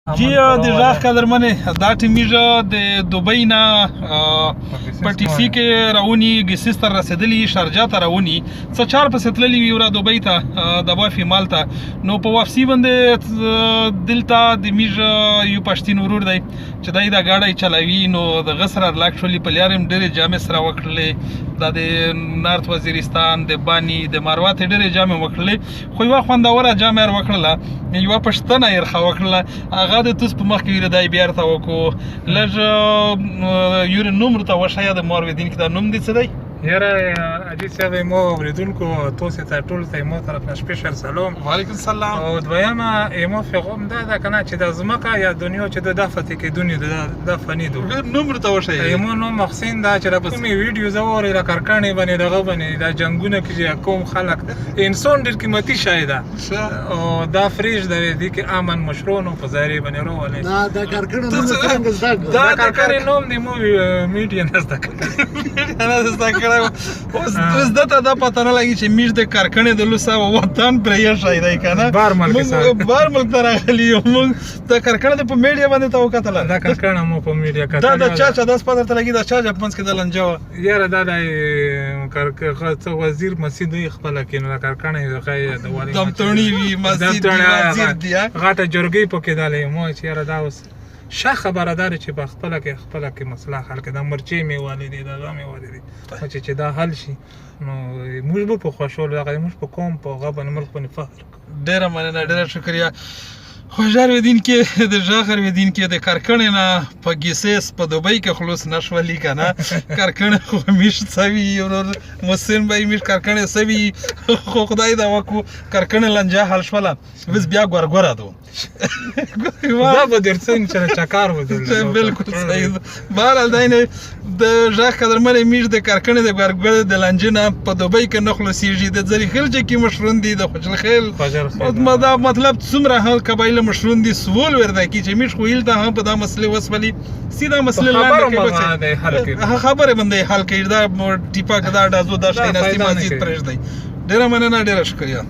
جی د ژغ قدرمنې دا ټیمیږه د دوبۍ نه په ټي سي کې راونی ګسیس ته رسېدلي شارجه ته راونی څه چار پسې تللي وي ورا دوبۍ ته د وافي مال ته نو په واپسي باندې دلته د میږه یو پښتین ورور دی چې دی دا ګاډی چلاوي نو د غسر لاکشولي په لیارم ډېرې جامې سره وکړلې دا د نارت وزیرستان د بانی د ماروات ډېرې جامې وکړلې خو یوه خوندوره جامې یې وکړله یوه پښتنه یې ښه وکړله هغه د توس په مخ کې ویره دی بیا ورته وکړو لږ یورې نوم ورته وښیه د مارویدین کې دا نوم دی څه دی یاره عجیب صاحب مو اوریدونکو تاسو ته ټول ته مو طرف نه سپیشل سلام وعلیکم السلام او دویمه ایمو فقوم دا کنه چې د زمکه یا دنیا چې د دفته کې دنیا د فنی دو نوم ورته وښیه ایمو نو محسن دا چې د کومې ویډیو زوري را کارکانې باندې دغه باندې دا جنگونه کې کوم خلک انسان ډېر قیمتي شای ده او دا فریج د دې کې امن مشروع نو په ظاهري باندې روانه دا کارکانې نوم څنګه دا کارکانې نوم دی مو میډیا نه زده اوس دته دا پته نه لګي چې میږ د کارکڼې د لوسه وطن پرې شای دی کنه بار ملک ته راغلي یو موږ د کارکڼې په میډیا باندې ته وکتله دا کارکڼه مو په میډیا کتله دا د چا داس پته ته لګي دا چا جپنس کې د لنجو یاره دا د کارکړه وزیر مسجد خپل کې نو کارکڼه د والي دمتونی وی مسجد وزیر دی غاټه جرګي پکې دالې مو چې یاره دا اوس ښه خبردار چې په خپله کې مسله حل کړي دا مرچې مې والدي دغه مې والدي چې دا حل شي نو موږ به په خوشحال هغه موږ په کوم په هغه باندې ملک باندې فخر ډېره مننه ډېره شکریه خوشحال ودین کې د ژغر ودین کې د کارکڼې نه په ګیسیس په دوبۍ کې خلوص نشولي کنه کارکڼې خو میش سوي ورور مسلم به میش کارکڼې سوي خو خدای دا وکړو کارکڼې لنجه حل شوله بس بیا ګورګوره دو دا به درڅن چې چکار ودل بالکل صحیح بهرحال دا نه د ژغ قدرمنې میش د کارکڼې د ګورګوره د لنجې نه په دوبۍ کې نه خلاصېږي د زري خلجه کې مشرون دي د خوشالخیل دا مطلب څومره حل قبایل مشرون دي سوال ورده کی چې میش خو یلته هم په دا مسلې وسولي سیده مسلې لاندې کې خبره باندې حل کوي دا ټیپا کدا دازو دا شي نستی مازید پرېږدي ډېره مننه ډېره شکریه